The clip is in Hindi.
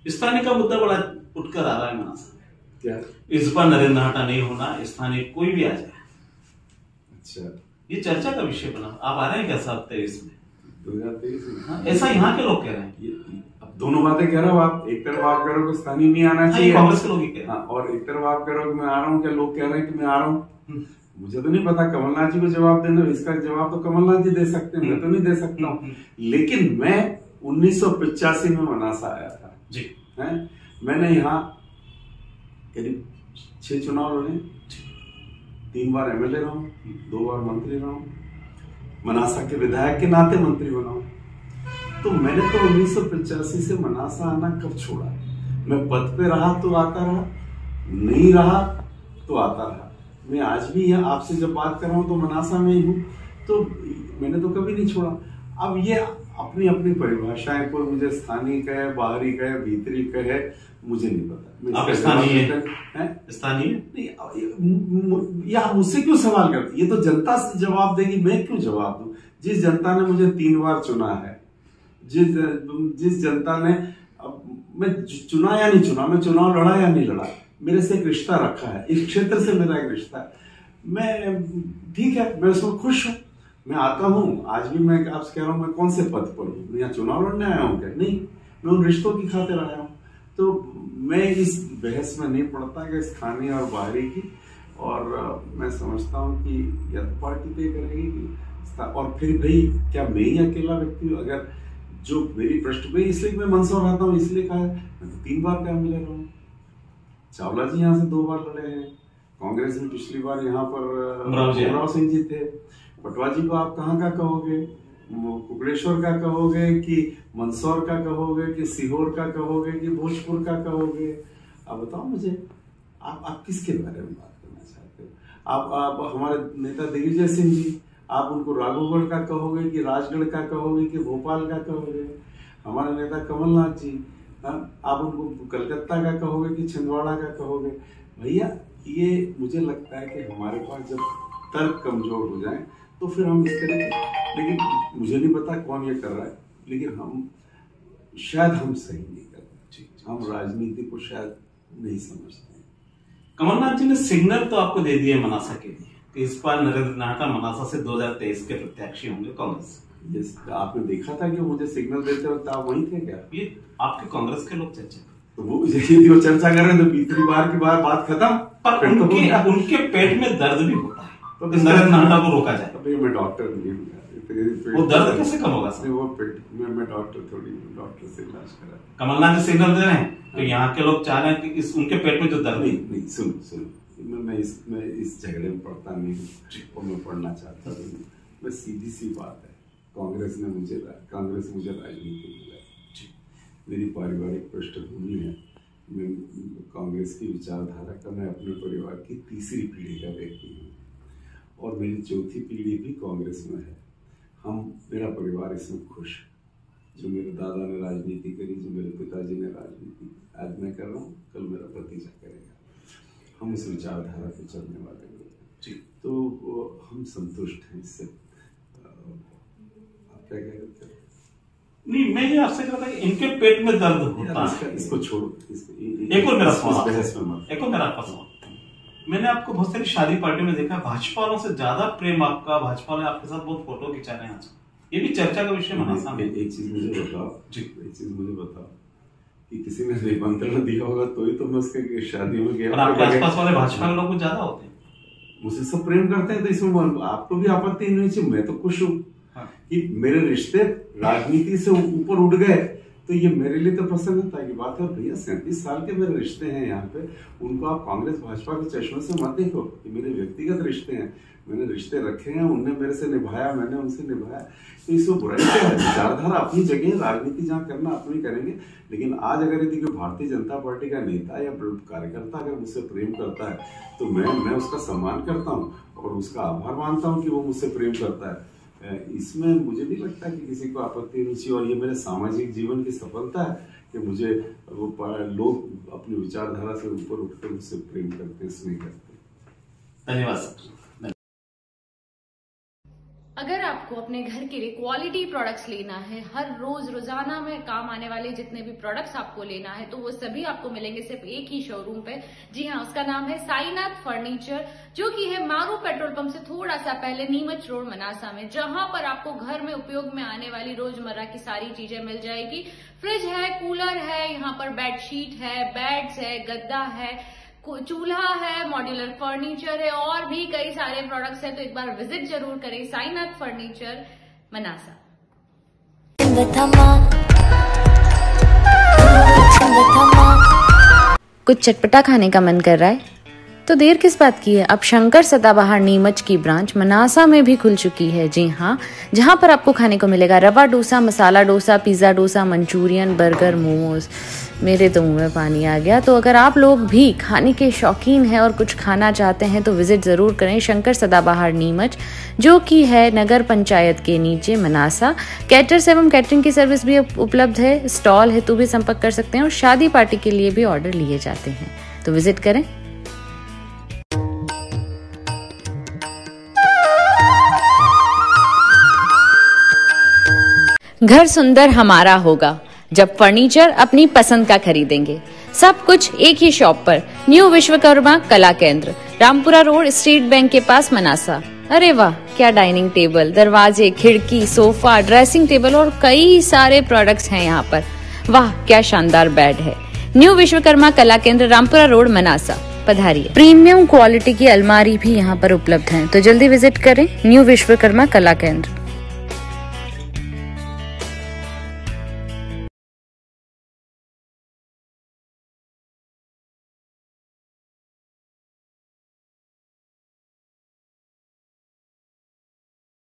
स्थानीय का मुद्दा बड़ा उठकर आ रहा है मनासा। क्या इस बार नरेंद्र नाहटा नहीं होना, स्थानीय कोई भी आ जाए। अच्छा, ये चर्चा का विषय बना। आप आ रहे हैं क्या साहब 23 में? 2023 में? ऐसा यहाँ के लोग कह रहे हैं। अब दोनों बातें कह रहा हूँ। आप एक तरफ आप कह रहे हो कि स्थानीय नहीं आना चाहिए, कांग्रेस के लोग ही कह रहे हैं। हाँ, और एक तरफ आप कह रहे हो कि मैं आ रहा हूँ। क्या लोग कह रहे हैं कि मैं आ रहा हूँ? मुझे तो नहीं पता, कमलनाथ जी को जवाब देना, इसका जवाब तो कमलनाथ जी दे सकते हैं, मैं तो नहीं दे सकता हूँ। लेकिन मैं 1985 में मनासा आया था जी, है। मैंने यहाँ करीब 6 चुनाव लड़े, 3 बार एमएलए रहा हूँ, 2 बार मंत्री रहा हूँ, मनासा के विधायक के नाते मंत्री बना हूँ। तो मैंने तो 1985 से मनासा आना कब छोड़ा? मैं पद पे रहा तो आता रहा, नहीं रहा तो आता रहा। मैं आज भी यहाँ आपसे जब बात कर रहा हूँ तो मनासा में ही हूँ, तो मैंने तो कभी नहीं छोड़ा। अब ये अपनी अपनी परिभाषाएं, कोई मुझे स्थानीय कहे, बाहरी कहे, भीतरी कहे, मुझे नहीं पता। आप स्थानीय हैं? स्थानीय नहीं, या मुझसे क्यों सवाल करते? ये तो जनता से जवाब देगी, मैं क्यों जवाब दूं? जिस जनता ने मुझे 3 बार चुना है, जिस जनता ने, मैं चुना या नहीं चुना, मैं चुनाव लड़ा या नहीं लड़ा, मेरे से एक रिश्ता रखा है, इस क्षेत्र से मेरा एक रिश्ता है। मैं ठीक है, मैं उसमें खुश हूँ। मैं आता हूँ, आज भी मैं आपसे कह रहा हूँ, मैं कौन से पद पर हूँ? मैं यहाँ चुनाव लड़ने आया हूँ क्या? नहीं, मैं उन रिश्तों की खातिर आया हूँ। तो मैं इस बहस में नहीं पड़ता कि स्थानीय और बाहरी की, और मैं समझता हूँ कि या तो पार्टी तय करेगी कि, और फिर भाई क्या मैं ही अकेला व्यक्ति हूँ? अगर जो मेरी पृष्ठभूमि, इसलिए मैं मंदसौर रहता हूँ, इसलिए कहा मैं तो 3 बार का एमएलए रहा हूँ। चावला जी यहाँ से 2 बार लड़े हैं, कांग्रेस में पिछली बार यहाँ पर अमराव सिंह जी थे। पटवा जी को आप कहाँ का कहोगे? कुकड़ेश्वर का कहोगे कि मंदसौर का कहोगे कि सीहोर का कहोगे कि भोजपुर का कहोगे? आप बताओ मुझे, आप किसके बारे में बात करना चाहते हो? आप हमारे नेता दिग्विजय सिंह जी, आप उनको राघवगढ़ का कहोगे कि राजगढ़ का कहोगे कि भोपाल का कहोगे? हमारे नेता कमलनाथ जी, आप उनको कलकत्ता का कहोगे कि छिंदवाड़ा का कहोगे? भैया, ये मुझे लगता है कि हमारे पास जब तर्क कमजोर हो जाए तो फिर हम इस तरह के, लेकिन मुझे नहीं पता कौन ये कर रहा है, लेकिन हम शायद हम सही नहीं कर रहे, हम राजनीति को शायद नहीं समझते। कमलनाथ जी ने सिग्नल तो आपको दे दिए मनासा के लिए कि इस बार नरेंद्र नाहटा मनासा से 2023 के प्रत्याशी होंगे कांग्रेस। यस, आपने देखा था कि मुझे सिग्नल देते वक्त आप वहीं थे क्या? ये आपके कांग्रेस के लोग चर्चा, तो वो चर्चा कर रहे हैं तो तीसरी बार की बात खत्म। पर उनके पेट में दर्द भी होता है, तो नरेंद्र नाहटा को रोका जाए। अभी मैं डॉक्टर नहीं हूँ, वो दर्द कैसे कम होगा सर? वो पेट मैं डॉक्टर थोड़ी, डॉक्टर से इलाज करा। कमलनाथ जी सिग्नल दे रहे हैं तो यहाँ के लोग चाह रहे हैं कि उनके पेट में जो दर्द नहीं, सुनो, मैं इस झगड़े में पड़ता नहीं हूँ और मैं पढ़ना चाहता नहीं। मैं सीधी सी बात है, कांग्रेस मुझे राजनीति मिला, मेरी पारिवारिक पृष्ठभूमि है, मैं कांग्रेस की विचारधारा का, मैं अपने परिवार की तीसरी पीढ़ी का व्यक्ति हूँ और मेरी चौथी पीढ़ी भी कांग्रेस में है। मेरा परिवार इसमें खुश है। जो मेरे दादा ने राजनीति करी, जो मेरे पिताजी ने राजनीति, आज मैं कर रहा हूँ, कल मेरा भतीजा करेगा। हम इस विचारधारा पे चलने वाले लोग, तो हम संतुष्ट हैं इससे। आप क्या कह रहे थे? नहीं, मैं ये आपसे कह रहा था कि इनके पेट में दर्द होता है। इसको छोड़ो, एक और मेरा सवाल, एक और मेरा आपका सवाल। मैंने आपको बहुत सारी शादी पार्टी में देखा, भाजपा वालों से ज्यादा प्रेम आपका, भाजपा वाले आपके साथ बहुत फोटो खिंचा रहे हैं आज। ये भी चर्चा का विषय मनासा में। एक चीज मुझे बताओ कि किसी ने निमंत्रण दिया होगा तो ही तो मैं उसके शादी में गया। और आपके आसपास वाले भाजपा के लोग कुछ ज्यादा होते हैं, मुझे सब प्रेम करते हैं, तो इसमें आपको भी आपत्ति नहीं चाहिए। मैं तो खुश हूँ कि मेरे रिश्ते राजनीति से ऊपर उठ गए, तो ये मेरे लिए तो प्रसन्नता की बात है। भैया 37 साल के मेरे रिश्ते हैं यहाँ पे, उनको आप कांग्रेस भाजपा के चश्मे से मत देखो, कि मेरे व्यक्तिगत रिश्ते हैं, मैंने रिश्ते रखे हैं, उनने मेरे से निभाया, मैंने उनसे निभाया, तो इसमें बुराई क्या है? विचारधारा अपनी जगह, राजनीति जहाँ करना अपनी करेंगे। लेकिन आज अगर यदि कोई भारतीय जनता पार्टी का नेता या कार्यकर्ता अगर मुझसे प्रेम करता है तो मैं उसका सम्मान करता हूँ और उसका आभार मानता हूँ कि वो मुझसे प्रेम करता है। इसमें मुझे नहीं लगता कि किसी को आपत्ति नहीं चाहिए, और ये मेरे सामाजिक जीवन की सफलता है कि मुझे वो लोग अपनी विचारधारा से ऊपर उठकर मुझसे प्रेम करते हैं, स्नेह करते हैं। धन्यवाद सर। अगर आपको अपने घर के लिए क्वालिटी प्रोडक्ट्स लेना है, हर रोज रोजाना में काम आने वाले जितने भी प्रोडक्ट्स आपको लेना है, तो वो सभी आपको मिलेंगे सिर्फ एक ही शोरूम पे। जी हाँ, उसका नाम है साईनाथ फर्नीचर, जो कि है मारू पेट्रोल पंप से थोड़ा सा पहले नीमच रोड मनासा में, जहां पर आपको घर में उपयोग में आने वाली रोजमर्रा की सारी चीजें मिल जाएगी। फ्रिज है, कूलर है, यहाँ पर बेडशीट है, बेड्स है, गद्दा है, चूल्हा है, मॉड्यूलर फर्नीचर है और भी कई सारे प्रोडक्ट्स हैं। तो एक बार विजिट जरूर करें साईनाथ फर्नीचर मनासा। कुछ चटपटा खाने का मन कर रहा है तो देर किस बात की है। अब शंकर सदाबहार नीमच की ब्रांच मनासा में भी खुल चुकी है। जी हाँ, जहाँ पर आपको खाने को मिलेगा rava dosa, masala dosa, pizza dosa, Manchurian, burger, momos. मेरे तो मुंह में पानी आ गया। तो अगर आप लोग भी खाने के शौकीन हैं और कुछ खाना चाहते हैं तो विजिट जरूर करें शंकर सदाबहार नीमच, जो कि है नगर पंचायत के नीचे मनासा। कैटर्स एवं कैटरिंग की सर्विस भी उपलब्ध है। स्टॉल हेतु भी संपर्क कर सकते हैं और शादी पार्टी के लिए भी ऑर्डर लिए जाते हैं। तो विजिट करें। घर सुंदर हमारा होगा जब फर्नीचर अपनी पसंद का खरीदेंगे। सब कुछ एक ही शॉप पर, new Vishwakarma Kala Kendra, Rampura road, state bank के पास, मनासा। अरे वाह, क्या डाइनिंग टेबल, दरवाजे, खिड़की, सोफा, ड्रेसिंग टेबल और कई सारे प्रोडक्ट्स हैं यहाँ पर। वाह, क्या शानदार बेड है। New Vishwakarma Kala Kendra, Rampura road, Manasa. पधारिए। प्रीमियम क्वालिटी की अलमारी भी यहाँ पर उपलब्ध है, तो जल्दी विजिट करें न्यू विश्वकर्मा कला केंद्र।